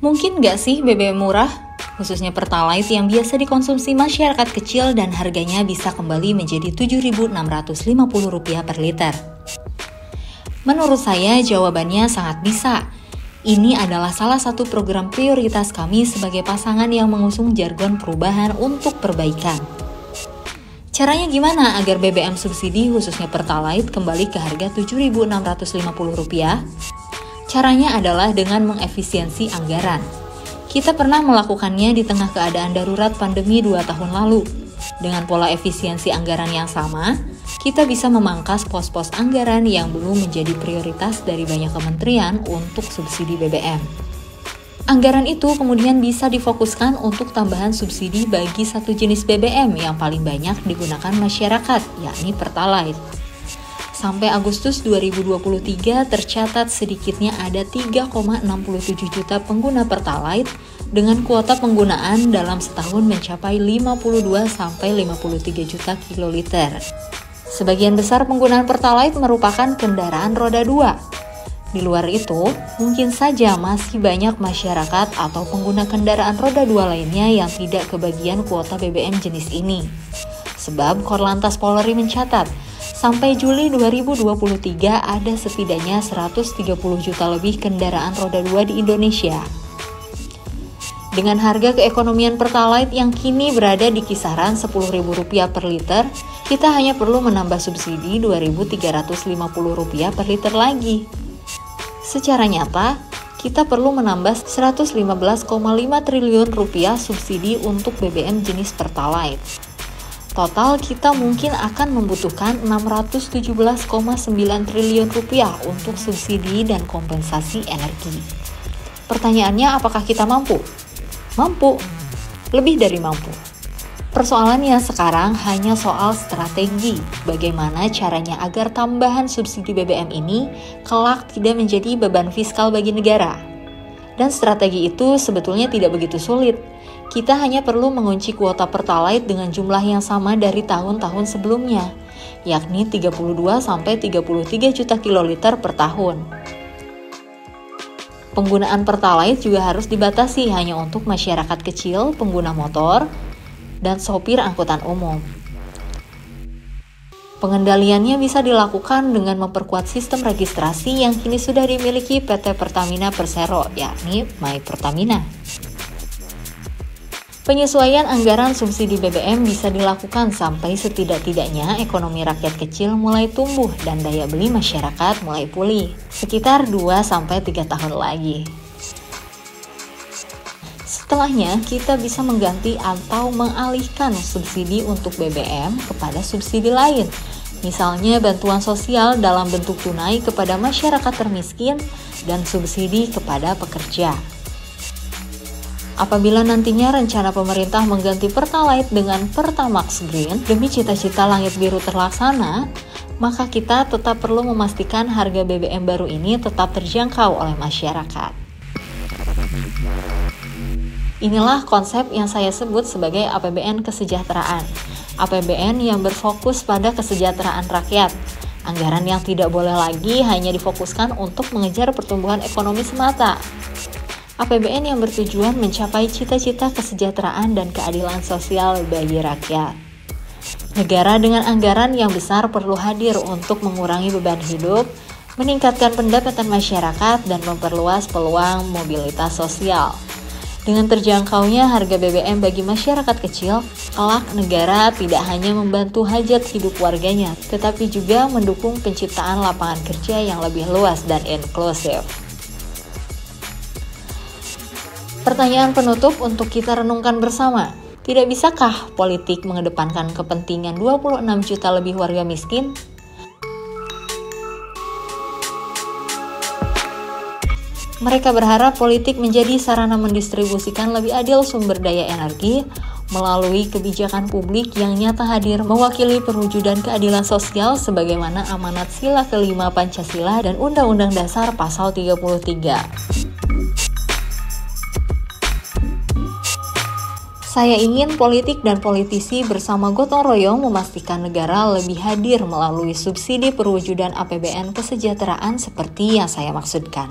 Mungkin nggak sih BBM murah, khususnya Pertalite yang biasa dikonsumsi masyarakat kecil dan harganya bisa kembali menjadi Rp7.650 per liter? Menurut saya jawabannya sangat bisa. Ini adalah salah satu program prioritas kami sebagai pasangan yang mengusung jargon perubahan untuk perbaikan. Caranya gimana agar BBM subsidi khususnya Pertalite kembali ke harga Rp7.650? Caranya adalah dengan mengefisiensi anggaran. Kita pernah melakukannya di tengah keadaan darurat pandemi 2 tahun lalu. Dengan pola efisiensi anggaran yang sama, kita bisa memangkas pos-pos anggaran yang belum menjadi prioritas dari banyak kementerian untuk subsidi BBM. Anggaran itu kemudian bisa difokuskan untuk tambahan subsidi bagi satu jenis BBM yang paling banyak digunakan masyarakat, yakni Pertalite. Sampai Agustus 2023 tercatat sedikitnya ada 3,67 juta pengguna Pertalite dengan kuota penggunaan dalam setahun mencapai 52-53 juta kiloliter. Sebagian besar penggunaan Pertalite merupakan kendaraan roda 2. Di luar itu, mungkin saja masih banyak masyarakat atau pengguna kendaraan roda 2 lainnya yang tidak kebagian kuota BBM jenis ini. Sebab Korlantas Polri mencatat, sampai Juli 2023 ada setidaknya 130 juta lebih kendaraan roda 2 di Indonesia. Dengan harga keekonomian Pertalite yang kini berada di kisaran Rp10.000 per liter, kita hanya perlu menambah subsidi Rp2.350 per liter lagi. Secara nyata, kita perlu menambah Rp115,5 triliun subsidi untuk BBM jenis Pertalite. Total kita mungkin akan membutuhkan Rp617,9 triliun untuk subsidi dan kompensasi energi. Pertanyaannya, apakah kita mampu? Mampu, lebih dari mampu. Persoalannya sekarang hanya soal strategi, bagaimana caranya agar tambahan subsidi BBM ini kelak tidak menjadi beban fiskal bagi negara. Dan strategi itu sebetulnya tidak begitu sulit. Kita hanya perlu mengunci kuota Pertalite dengan jumlah yang sama dari tahun-tahun sebelumnya, yakni 32-33 juta kiloliter per tahun. Penggunaan Pertalite juga harus dibatasi hanya untuk masyarakat kecil, pengguna motor, dan sopir angkutan umum. Pengendaliannya bisa dilakukan dengan memperkuat sistem registrasi yang kini sudah dimiliki PT Pertamina Persero, yakni My Pertamina. Penyesuaian anggaran subsidi BBM bisa dilakukan sampai setidak-tidaknya ekonomi rakyat kecil mulai tumbuh dan daya beli masyarakat mulai pulih, sekitar 2-3 tahun lagi. Setelahnya, kita bisa mengganti atau mengalihkan subsidi untuk BBM kepada subsidi lain, misalnya bantuan sosial dalam bentuk tunai kepada masyarakat termiskin dan subsidi kepada pekerja. Apabila nantinya rencana pemerintah mengganti Pertalite dengan Pertamax Green demi cita-cita langit biru terlaksana, maka kita tetap perlu memastikan harga BBM baru ini tetap terjangkau oleh masyarakat. Inilah konsep yang saya sebut sebagai APBN kesejahteraan. APBN yang berfokus pada kesejahteraan rakyat. Anggaran yang tidak boleh lagi hanya difokuskan untuk mengejar pertumbuhan ekonomi semata. APBN yang bertujuan mencapai cita-cita kesejahteraan dan keadilan sosial bagi rakyat. Negara dengan anggaran yang besar perlu hadir untuk mengurangi beban hidup, meningkatkan pendapatan masyarakat, dan memperluas peluang mobilitas sosial. Dengan terjangkaunya harga BBM bagi masyarakat kecil, kelak negara tidak hanya membantu hajat hidup warganya, tetapi juga mendukung penciptaan lapangan kerja yang lebih luas dan inklusif. Pertanyaan penutup untuk kita renungkan bersama. Tidak bisakah politik mengedepankan kepentingan 26 juta lebih warga miskin? Mereka berharap politik menjadi sarana mendistribusikan lebih adil sumber daya energi melalui kebijakan publik yang nyata hadir mewakili perwujudan keadilan sosial sebagaimana amanat sila kelima Pancasila dan Undang-Undang Dasar Pasal 33. Saya ingin politik dan politisi bersama gotong royong memastikan negara lebih hadir melalui subsidi perwujudan APBN kesejahteraan seperti yang saya maksudkan.